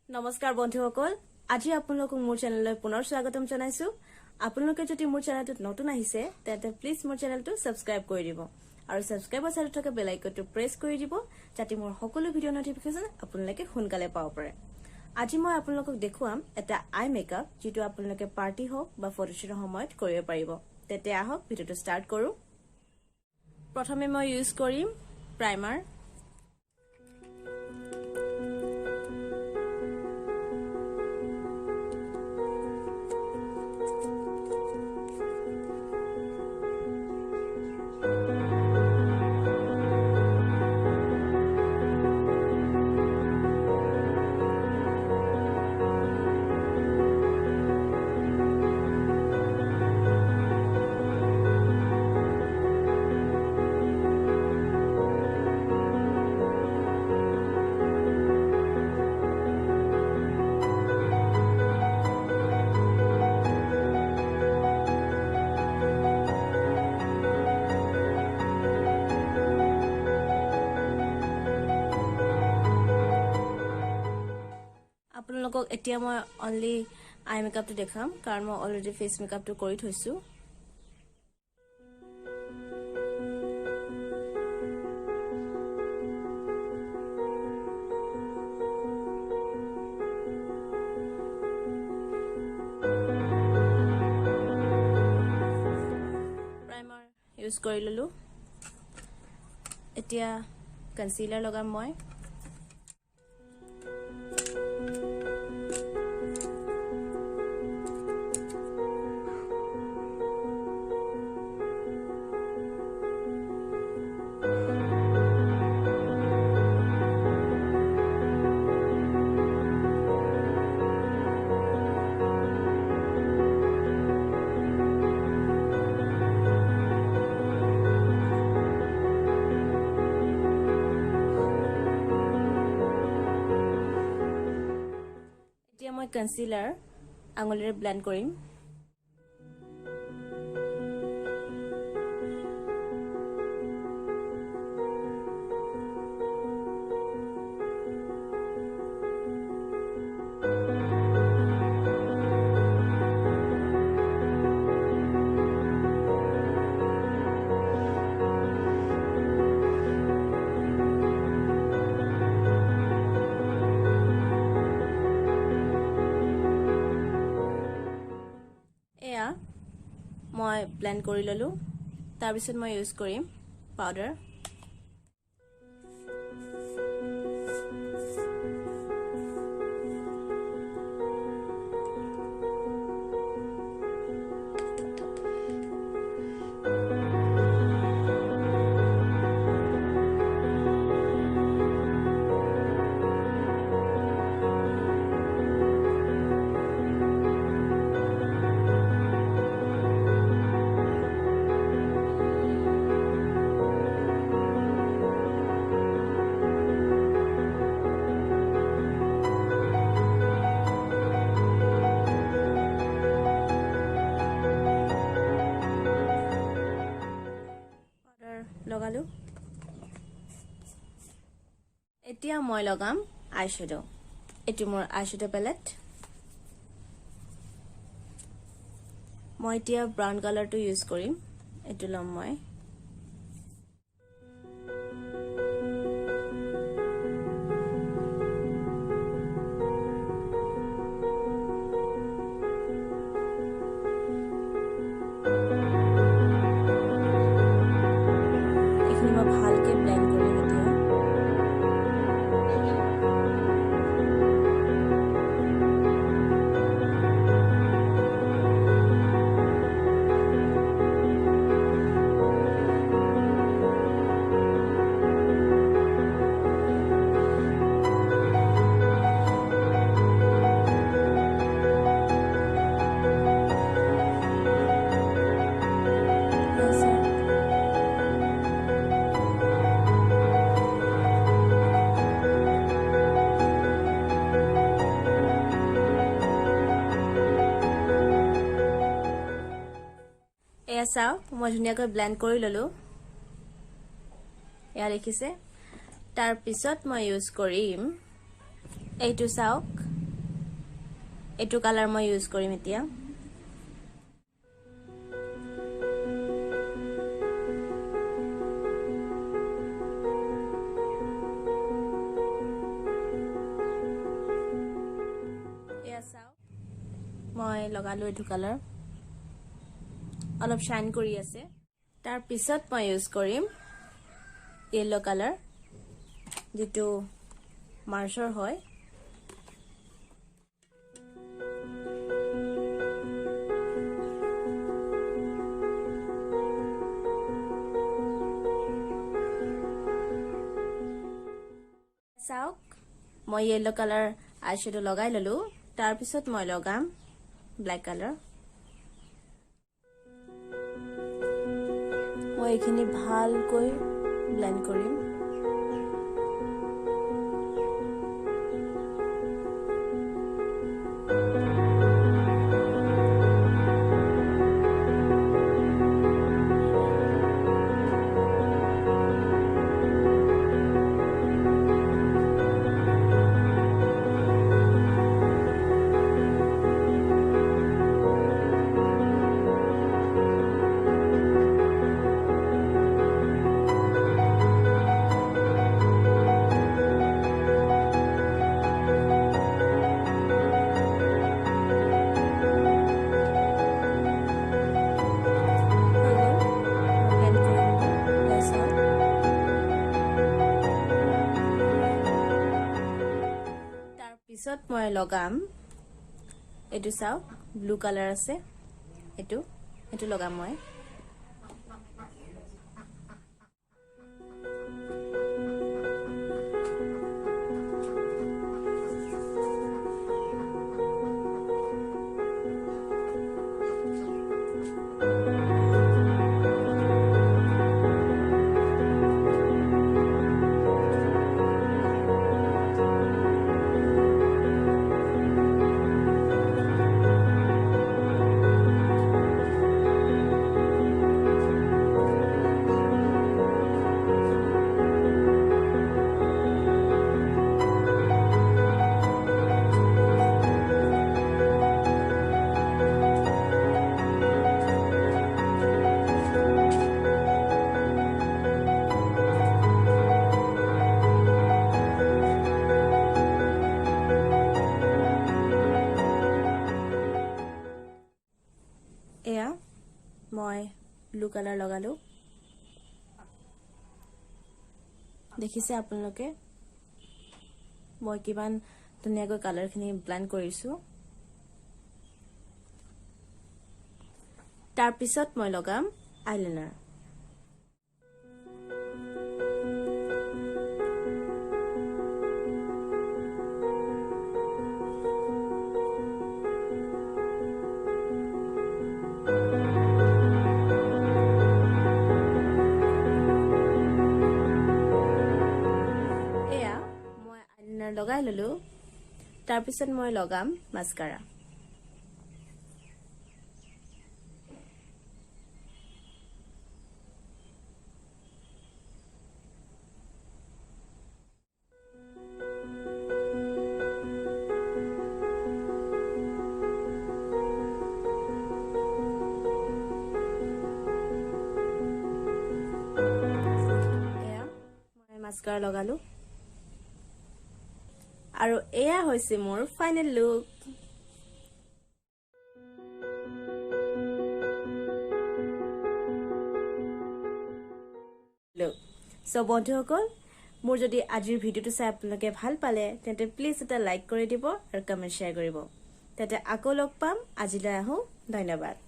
নমস্কাৰ বন্ধুসকল আজি আপোনালোকক মোৰ চেনেললৈ পুনৰ স্বাগতম জনাইছো আপোনালোকে যদি মোৰ চেনেলটোত নতুন আহিছে তেন্তে প্লিজ মোৰ চেনেলটো সাবস্ক্ৰাইব কৰি দিব আৰু সাবস্ক্ৰাইবৰ চাইডত থকা বেল আইকনটো প্ৰেছ কৰি দিব যাতে মোৰ সকলো ভিডিও নটিফিকেশন আপোনালোকে সোনকালে পাব পাৰে আজি মই আপোনালোকক দেখুৱাম এটা আই মেকআপ যেটো আপোনালোকে পাৰ্টি হওক বা ফটোশ্বুটৰ সময়ত কৰিব পাৰিব তেতে আহক ভিডিওটো ষ্টাৰ্ট কৰো প্ৰথমে মই ইউজ কৰিম প্ৰাইমাৰ আপোনালোকক এতিয়া মই অনলি আই মেকআপটো দেখাম কাৰণ মই অলৰেডি ফেস মেকআপটো কৰি থৈছো প্ৰাইমাৰ ইউজ কৰি ললো এতিয়া কনসিলাৰ লগাম মই মই কনসিলাৰ আঙুলিৰে ব্লেন্ড কৰিম মই ব্লেন্ড কৰি ললো তাৰ পিছত মই ইউজ কৰিম পাউডাৰ লগালো এতিয়া মই লগাম আইশ্যাডো এটো মোৰ আইশ্যাডো প্যালেট মই এতিয়া ব্ৰাউন কালাৰটো ইউজ কৰিম এটো লম মই ভালকে ব্লেন্ড কৰি দিও এসা মই ধুনিয়াকৈ ব্লেন্ড কৰি ললো ইয়া দেখিছে তাৰ পিছত মই ইউজ কৰিম এইটো চাওক এইটো কালাৰ মই ইউজ কৰিম এতিয়া এয়া চাও মই লগালো এইটো কালাৰ অলপ শাইন কৰি আছে তাৰ পিছত মই ইউজ কৰিম yellow কালাৰ যেটো মাৰ্চৰ হয় চাওক মই yellow কালাৰ আইশ্যাডো লগাই ললো তাৰ পিছত মই লগাম ব্ল্যাক কালাৰ মই এখিনি ভালকৈ ব্লেন্ড কৰিম পিছত মই লগাম এটো চাও ব্লু কালাৰ আছে এটো লগাম মই এয়া মই ব্লু কালাৰ লগালো দেখিছে আপোনালোকে মই কিমান ধুনীয়াকৈ কালাৰখিনি ব্লেন্ড কৰিছো তাৰ পিছত মই লগাম আইলাইনাৰ লগাই ললো তাৰ পিছত মই লগাম মাস্কাৰা মই মাস্কাৰা লগালো আৰু এয়া হৈছে মোৰ ফাইনেল লুক সো বন্ধুসকল মোৰ যদি আজিৰ ভিডিওটো চাই আপোনালোকে ভাল পালে তেন্তে প্লিজ এটা লাইক কৰি দিব আৰু কমেন্ট শেয়াৰ কৰিব তেন্তে আকৌ লগ পাম আজিলৈ আহো ধন্যবাদ